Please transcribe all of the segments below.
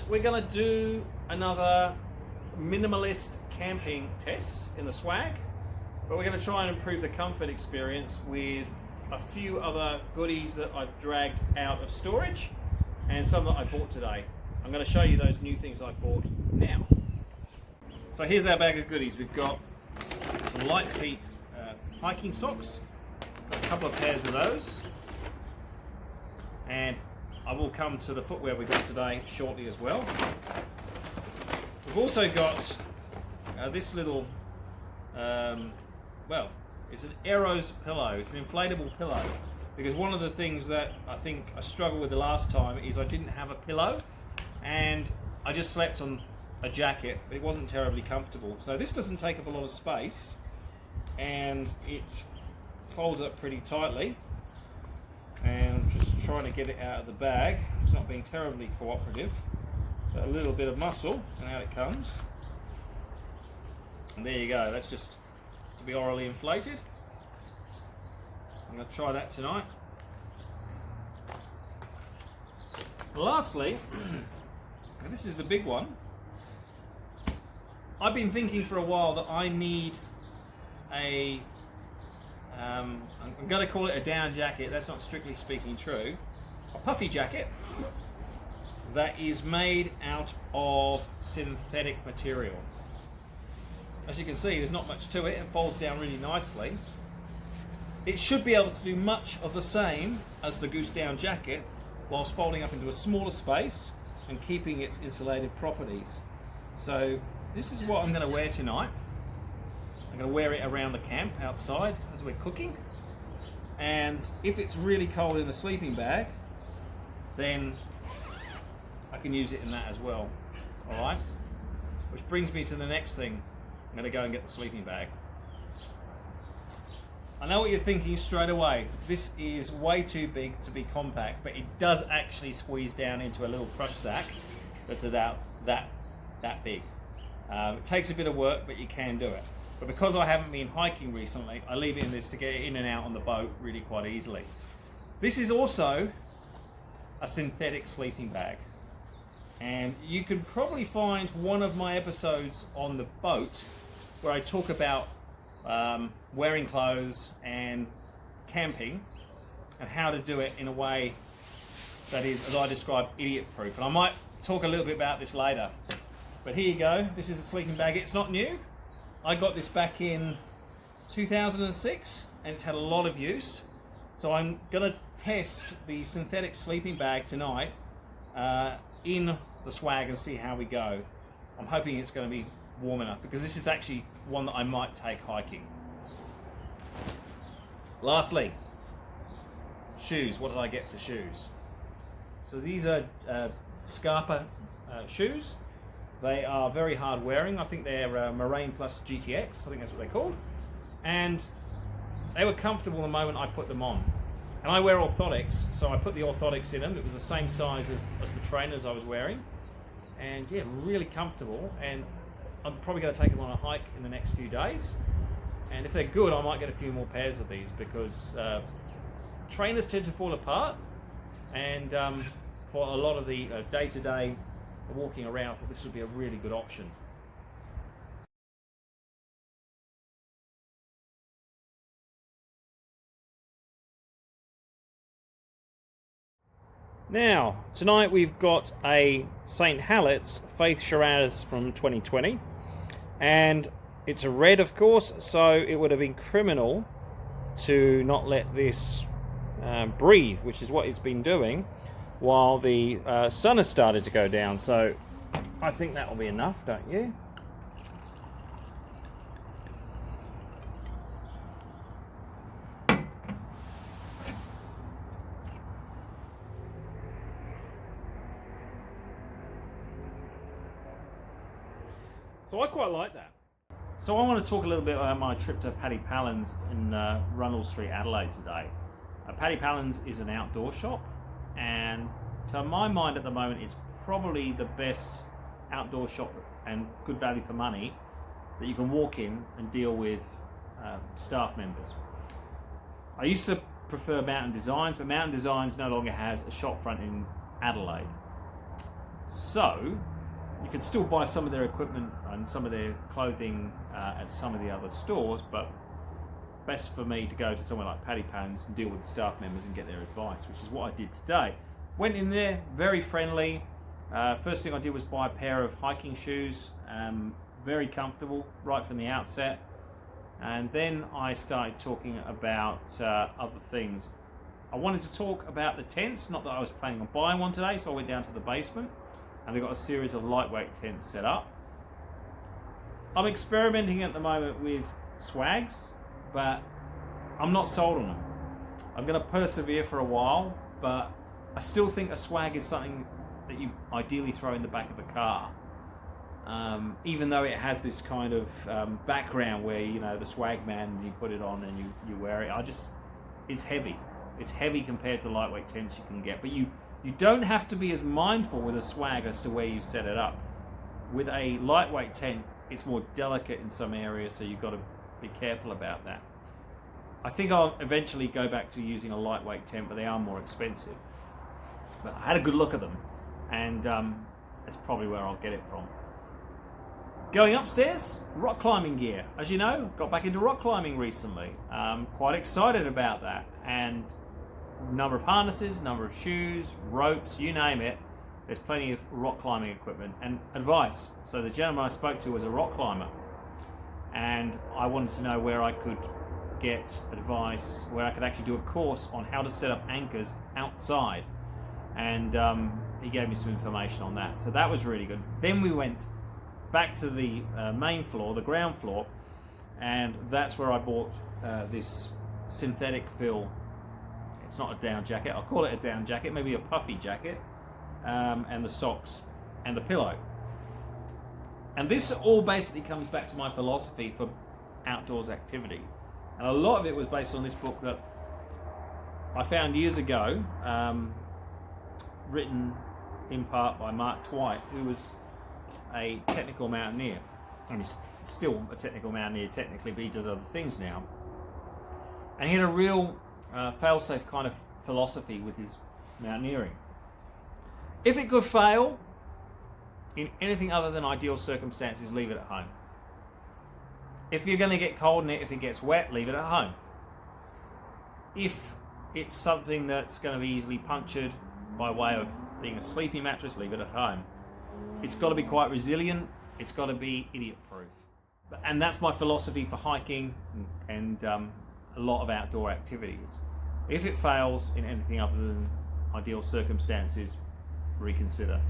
we're going to do another minimalist camping test in the Swag, but we're going to try and improve the comfort experience with a few other goodies that I've dragged out of storage and some that I bought today. I'm going to show you those new things I bought now. So here's our bag of goodies. We've got some light feet hiking socks, a couple of pairs of those, and I will come to the footwear we got today shortly as well. We've also got this little, well, it's an Aeros pillow. It's an inflatable pillow, because one of the things that I think I struggled with the last time is I didn't have a pillow and I just slept on a jacket, but it wasn't terribly comfortable. So this doesn't take up a lot of space and it folds up pretty tightly. And I'm just trying to get it out of the bag. It's not being terribly cooperative. But a little bit of muscle and out it comes. And there you go. That's just to be orally inflated. I'm going to try that tonight. Lastly, and this is the big one. I've been thinking for a while that I need a I'm going to call it a down jacket. That's not strictly speaking true. A puffy jacket that is made out of synthetic material. As you can see, there's not much to it. It folds down really nicely. It should be able to do much of the same as the Goose Down jacket, whilst folding up into a smaller space and keeping its insulated properties. So this is what I'm going to wear tonight. I'm going to wear it around the camp outside as we're cooking, and if it's really cold in the sleeping bag, then I can use it in that as well. Alright, which brings me to the next thing. I'm going to go and get the sleeping bag. I know what you're thinking straight away. This is way too big to be compact, but it does actually squeeze down into a little crush sack that's about that big. It takes a bit of work, but you can do it. But because I haven't been hiking recently, I leave it in this to get in and out on the boat really quite easily. This is also a synthetic sleeping bag. And you can probably find one of my episodes on the boat where I talk about wearing clothes and camping and how to do it in a way that is, as I describe, idiot proof. And I might talk a little bit about this later. But here you go, this is a sleeping bag. It's not new. I got this back in 2006 and it's had a lot of use. So I'm going to test the synthetic sleeping bag tonight in the Swag and see how we go. I'm hoping it's going to be warm enough, because this is actually one that I might take hiking. Lastly, shoes. What did I get for shoes? So these are Scarpa shoes. They are very hard wearing. I think they're Moraine Plus GTX, I think that's what they're called. And they were comfortable the moment I put them on. And I wear orthotics, so I put the orthotics in them. It was the same size as the trainers I was wearing. And yeah, really comfortable. And I'm probably going to take them on a hike in the next few days. And if they're good, I might get a few more pairs of these, because trainers tend to fall apart. And for a lot of the day-to-day walking around, I thought this would be a really good option. Now, tonight we've got a St. Hallett's Faith Shiraz from 2020, and it's a red, of course, so it would have been criminal to not let this breathe, which is what it's been doing while the sun has started to go down. So I think that will be enough, don't you? So I quite like that. So I want to talk a little bit about my trip to Paddy Pallins in Rundle Street, Adelaide today. Paddy Pallins is an outdoor shop, and to my mind at the moment it's probably the best outdoor shop and good value for money that you can walk in and deal with staff members. I used to prefer Mountain Designs, but Mountain Designs no longer has a shop front in Adelaide. So you can still buy some of their equipment and some of their clothing at some of the other stores, but best for me to go to somewhere like Paddy Pound's and deal with the staff members and get their advice, which is what I did today. Went in there, very friendly. First thing I did was buy a pair of hiking shoes, very comfortable right from the outset. And then I started talking about other things. I wanted to talk about the tents, not that I was planning on buying one today, so I went down to the basement and I got a series of lightweight tents set up. I'm experimenting at the moment with swags, but I'm not sold on them. I'm going to persevere for a while, but I still think a swag is something that you ideally throw in the back of a car. Even though it has this kind of background where, you know, the swag man, you put it on and you wear it. It's heavy. It's heavy compared to lightweight tents you can get. But you don't have to be as mindful with a swag as to where you set it up. With a lightweight tent, it's more delicate in some areas, so you've got to be careful about that. I think I'll eventually go back to using a lightweight tent, but they are more expensive. But I had a good look at them, and that's probably where I'll get it from. Going upstairs, rock climbing gear. As you know, got back into rock climbing recently. Quite excited about that. And number of harnesses, number of shoes, ropes, you name it. There's plenty of rock climbing equipment and advice. So the gentleman I spoke to was a rock climber, and I wanted to know where I could get advice, where I could actually do a course on how to set up anchors outside. And he gave me some information on that. So that was really good. Then we went back to the main floor, the ground floor, and that's where I bought this synthetic fill. It's not a down jacket, I'll call it a down jacket, maybe a puffy jacket, and the socks and the pillow. And this all basically comes back to my philosophy for outdoors activity. And a lot of it was based on this book that I found years ago, written in part by Mark Twight, who was a technical mountaineer. I mean, he's still a technical mountaineer technically, but he does other things now. And he had a real fail-safe kind of philosophy with his mountaineering. If it could fail in anything other than ideal circumstances, leave it at home. If you're going to get cold in it, if it gets wet, leave it at home. If it's something that's going to be easily punctured by way of being a sleeping mattress, leave it at home. It's got to be quite resilient. It's got to be idiot-proof. And that's my philosophy for hiking and a lot of outdoor activities. If it fails in anything other than ideal circumstances, reconsider.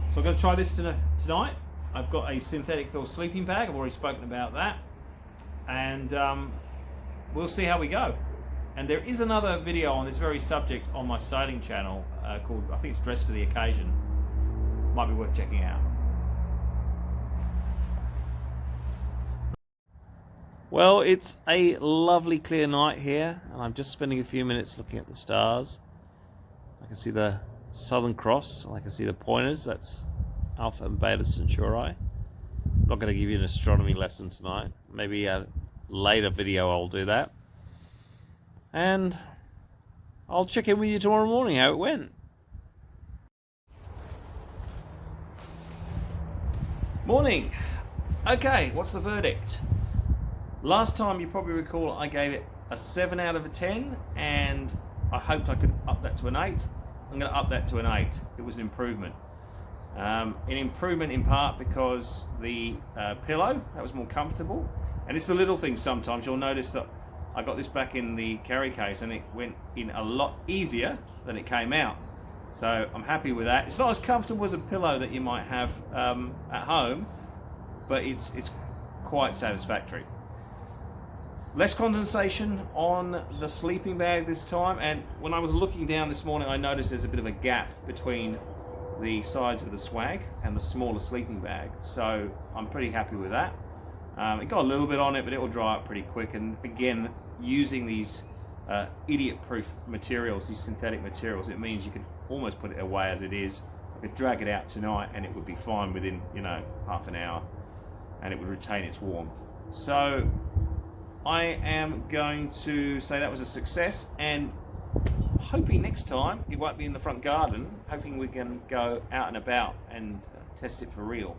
So I'm going to try this tonight. I've got a synthetic fill sleeping bag. I've already spoken about that. And we'll see how we go. And there is another video on this very subject on my sailing channel called, I think it's Dress for the Occasion. Might be worth checking out. Well, it's a lovely clear night here, and I'm just spending a few minutes looking at the stars. I can see the Southern Cross, and I can see the pointers. That's Alpha and Beta Centauri. I'm not going to give you an astronomy lesson tonight. Maybe a later video I'll do that. And I'll check in with you tomorrow morning how it went. Morning. Okay, what's the verdict? Last time, you probably recall, I gave it a 7 out of a 10, and I hoped I could up that to an 8. I'm going to up that to an 8. It was an improvement. An improvement in part because the pillow, that was more comfortable. And it's the little things sometimes. You'll notice that I got this back in the carry case and it went in a lot easier than it came out. So I'm happy with that. It's not as comfortable as a pillow that you might have at home, but it's quite satisfactory. Less condensation on the sleeping bag this time, and when I was looking down this morning I noticed there's a bit of a gap between the sides of the swag and the smaller sleeping bag, so I'm pretty happy with that. It got a little bit on it, but it will dry up pretty quick, and again, using these idiot-proof materials, these synthetic materials, it means you could almost put it away as it is. I could drag it out tonight and it would be fine within, half an hour, and it would retain its warmth. So I am going to say that was a success, and hoping next time it won't be in the front garden, hoping we can go out and about and test it for real.